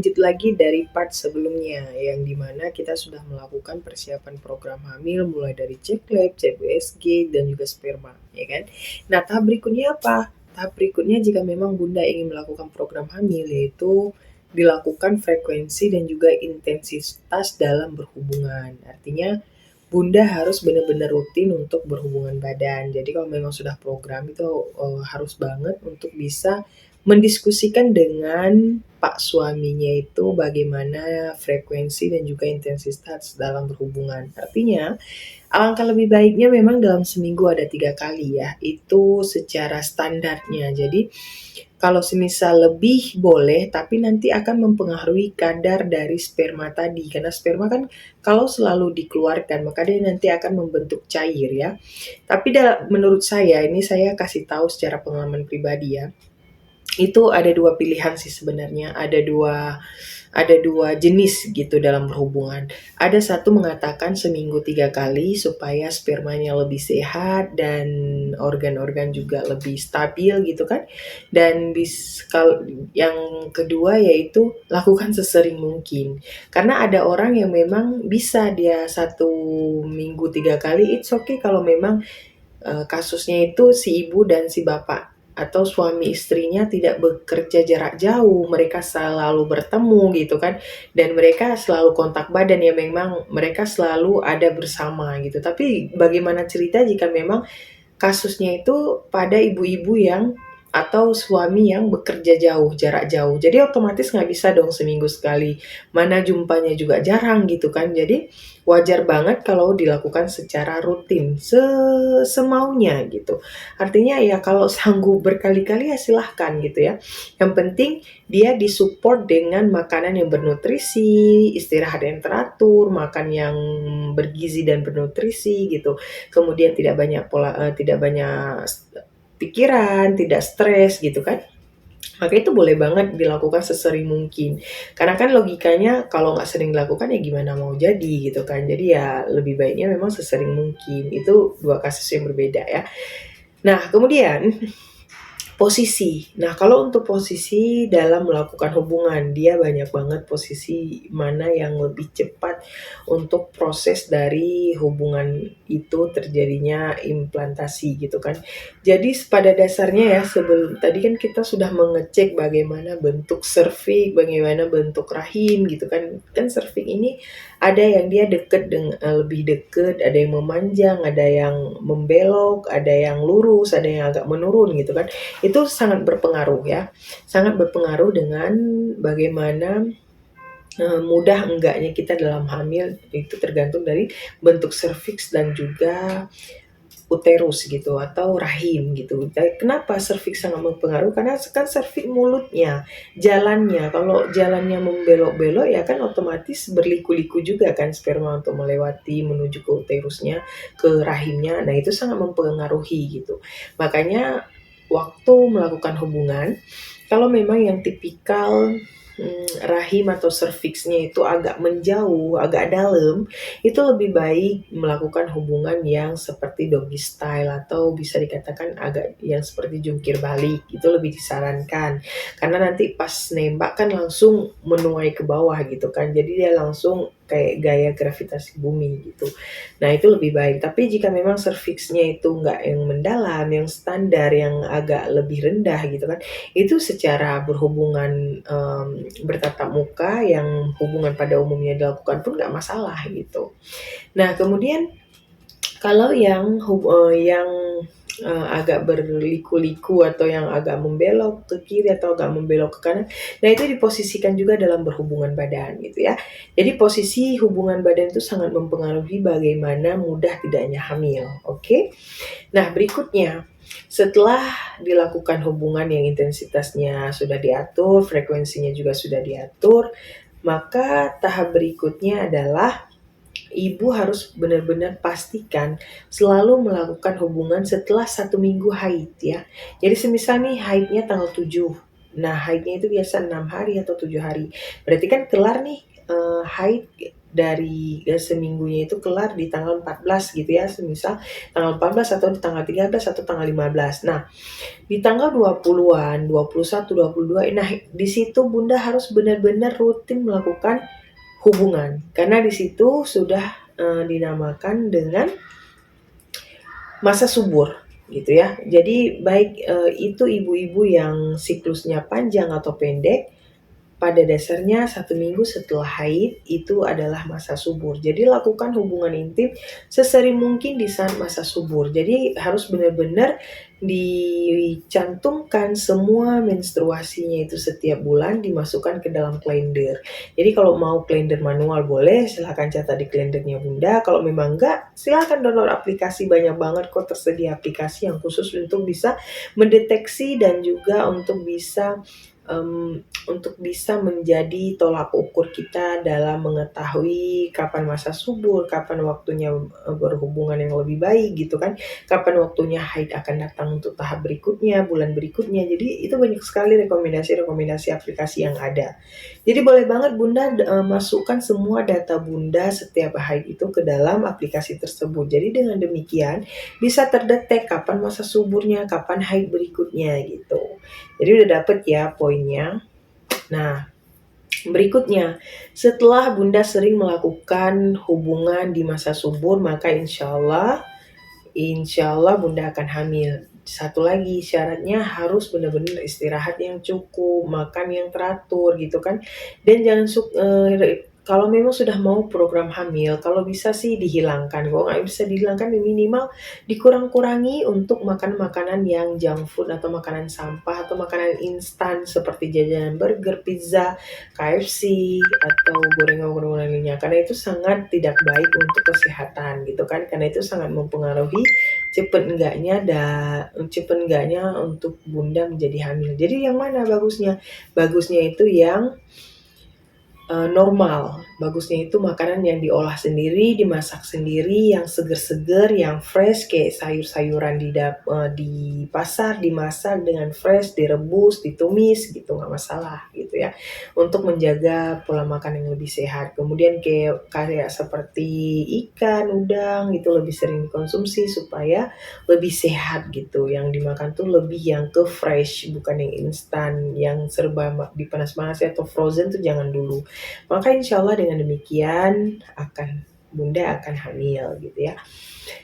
lanjut lagi dari part sebelumnya, yang dimana kita sudah melakukan persiapan program hamil mulai dari cek lab, cek USG, dan juga sperma, ya kan? Nah, tahap berikutnya apa? Tahap berikutnya jika memang Bunda ingin melakukan program hamil, yaitu dilakukan frekuensi dan juga intensitas dalam berhubungan. Artinya Bunda harus benar-benar rutin untuk berhubungan badan. Jadi kalau memang sudah program itu harus banget untuk bisa mendiskusikan dengan Pak suaminya itu bagaimana frekuensi dan juga intensitas dalam berhubungan. Artinya alangkah lebih baiknya memang dalam seminggu ada 3 kali ya, itu secara standarnya. Jadi kalau semisal lebih boleh, tapi nanti akan mempengaruhi kadar dari sperma tadi. Karena sperma kan kalau selalu dikeluarkan, maka dia nanti akan membentuk cair ya. Tapi menurut saya, ini saya kasih tahu secara pengalaman pribadi ya, itu ada dua pilihan sih sebenarnya, ada dua jenis gitu dalam berhubungan. Ada satu mengatakan seminggu 3 kali supaya spermanya lebih sehat dan organ-organ juga lebih stabil gitu kan. Dan kalau yang kedua yaitu lakukan sesering mungkin. Karena ada orang yang memang bisa dia 1 minggu 3 kali, it's okay kalau memang kasusnya itu si ibu dan si bapak atau suami istrinya tidak bekerja jarak jauh, mereka selalu bertemu gitu kan, dan mereka selalu kontak badan ya, memang mereka selalu ada bersama gitu. Tapi bagaimana cerita jika memang kasusnya itu pada ibu-ibu yang atau suami yang bekerja jauh, jarak jauh. Jadi otomatis nggak bisa dong seminggu sekali. Mana jumpanya juga jarang gitu kan. Jadi wajar banget kalau dilakukan secara rutin, semaunya gitu. Artinya ya kalau sanggup berkali-kali ya silahkan gitu ya. Yang penting dia disupport dengan makanan yang bernutrisi, istirahat yang teratur, makan yang bergizi dan bernutrisi gitu. Kemudian tidak banyak pikiran, tidak stres gitu kan. Maka itu boleh banget dilakukan sesering mungkin. Karena kan logikanya kalau nggak sering dilakukan ya gimana mau jadi gitu kan. Jadi ya lebih baiknya memang sesering mungkin. Itu dua kasus yang berbeda ya. Nah, kemudian posisi. Nah, kalau untuk posisi dalam melakukan hubungan, dia banyak banget posisi mana yang lebih cepat untuk proses dari hubungan itu terjadinya implantasi gitu kan. Jadi pada dasarnya ya, sebelum tadi kan kita sudah mengecek bagaimana bentuk serviks, bagaimana bentuk rahim gitu kan. Kan serviks ini ada yang dia lebih deket, ada yang memanjang, ada yang membelok, ada yang lurus, ada yang agak menurun gitu kan. Itu sangat berpengaruh ya, sangat berpengaruh dengan bagaimana mudah enggaknya kita dalam hamil, itu tergantung dari bentuk serviks dan juga uterus gitu atau rahim gitu. Kenapa serviks sangat mempengaruhi? Karena kan serviks mulutnya, jalannya. Kalau jalannya membelok-belok ya kan otomatis berliku-liku juga kan sperma untuk melewati menuju ke uterusnya, ke rahimnya. Nah, itu sangat mempengaruhi gitu. Makanya waktu melakukan hubungan, kalau memang yang tipikal rahim atau serviksnya itu agak menjauh, agak dalam, itu lebih baik melakukan hubungan yang seperti doggy style atau bisa dikatakan agak yang seperti jungkir balik, itu lebih disarankan. Karena nanti pas nembak kan langsung menuai ke bawah gitu kan, jadi dia langsung kayak gaya gravitasi bumi gitu. Nah, itu lebih baik. Tapi jika memang serviksnya itu nggak yang mendalam, yang standar, yang agak lebih rendah gitu kan, itu secara berhubungan bertatap muka yang hubungan pada umumnya dilakukan pun nggak masalah gitu. Nah, kemudian kalau yang agak berliku-liku atau yang agak membelok ke kiri atau agak membelok ke kanan, nah itu diposisikan juga dalam berhubungan badan gitu ya. Jadi posisi hubungan badan itu sangat mempengaruhi bagaimana mudah tidaknya hamil, oke? Nah, berikutnya, setelah dilakukan hubungan yang intensitasnya sudah diatur, frekuensinya juga sudah diatur, maka tahap berikutnya adalah ibu harus benar-benar pastikan selalu melakukan hubungan setelah 1 minggu haid ya. Jadi semisal nih haidnya tanggal 7, nah haidnya itu biasa 6 hari atau 7 hari. Berarti kan kelar nih haid dari seminggunya itu kelar di tanggal 14 gitu ya, semisal tanggal 14 atau di tanggal 13 atau tanggal 15. Nah, di tanggal 20-an, 21, 22, nah di situ Bunda harus benar-benar rutin melakukan hubungan. Karena di situ sudah dinamakan dengan masa subur gitu ya. Jadi baik itu ibu-ibu yang siklusnya panjang atau pendek, pada dasarnya 1 minggu setelah haid itu adalah masa subur. Jadi lakukan hubungan intim sesering mungkin di saat masa subur. Jadi harus benar-benar dicantumkan semua menstruasinya itu setiap bulan dimasukkan ke dalam kalender. Jadi kalau mau kalender manual boleh, silahkan catat di kalendernya Bunda. Kalau memang enggak, silahkan download aplikasi, banyak banget kok tersedia aplikasi yang khusus untuk bisa mendeteksi dan juga untuk bisa menjadi tolak ukur kita dalam mengetahui kapan masa subur, kapan waktunya berhubungan yang lebih baik gitu kan, kapan waktunya haid akan datang untuk tahap berikutnya, bulan berikutnya. Jadi itu banyak sekali rekomendasi-rekomendasi aplikasi yang ada. Jadi boleh banget Bunda masukkan semua data Bunda setiap haid itu ke dalam aplikasi tersebut. Jadi dengan demikian bisa terdetek kapan masa suburnya, kapan haid berikutnya gitu. Jadi udah dapet ya poinnya. Nah, berikutnya, setelah Bunda sering melakukan hubungan di masa subur, maka insya Allah Bunda akan hamil. Satu lagi syaratnya harus benar-benar istirahat yang cukup, makan yang teratur gitu kan. Dan jangan kalau memang sudah mau program hamil, kalau bisa sih dihilangkan. Kalau nggak bisa dihilangkan, minimal dikurang-kurangi untuk makan makanan yang junk food atau makanan sampah atau makanan instan seperti jajanan burger, pizza, KFC, atau gorengan-gorengan lainnya. Karena itu sangat tidak baik untuk kesehatan gitu kan. Karena itu sangat mempengaruhi cepet enggaknya untuk Bunda menjadi hamil. Jadi yang mana bagusnya? Bagusnya itu yang normal. Bagusnya itu makanan yang diolah sendiri, dimasak sendiri, yang seger-seger, yang fresh kayak sayur-sayuran di pasar dimasak dengan fresh, direbus, ditumis gitu, nggak masalah gitu ya. Untuk menjaga pola makan yang lebih sehat. Kemudian kayak seperti ikan, udang itu lebih sering dikonsumsi supaya lebih sehat gitu. Yang dimakan tuh lebih yang ke fresh, bukan yang instan, yang serba dipanas-panas atau frozen tuh jangan dulu. Maka insya Allah dengan demikian Bunda akan hamil gitu ya.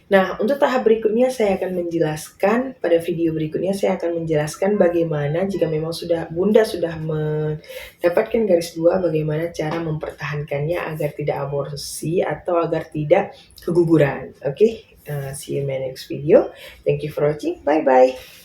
Nah, untuk tahap berikutnya saya akan menjelaskan, pada video berikutnya saya akan menjelaskan bagaimana jika memang Bunda sudah mendapatkan garis 2, bagaimana cara mempertahankannya agar tidak aborsi atau agar tidak keguguran. Oke, see you in my next video. Thank you for watching. Bye-bye.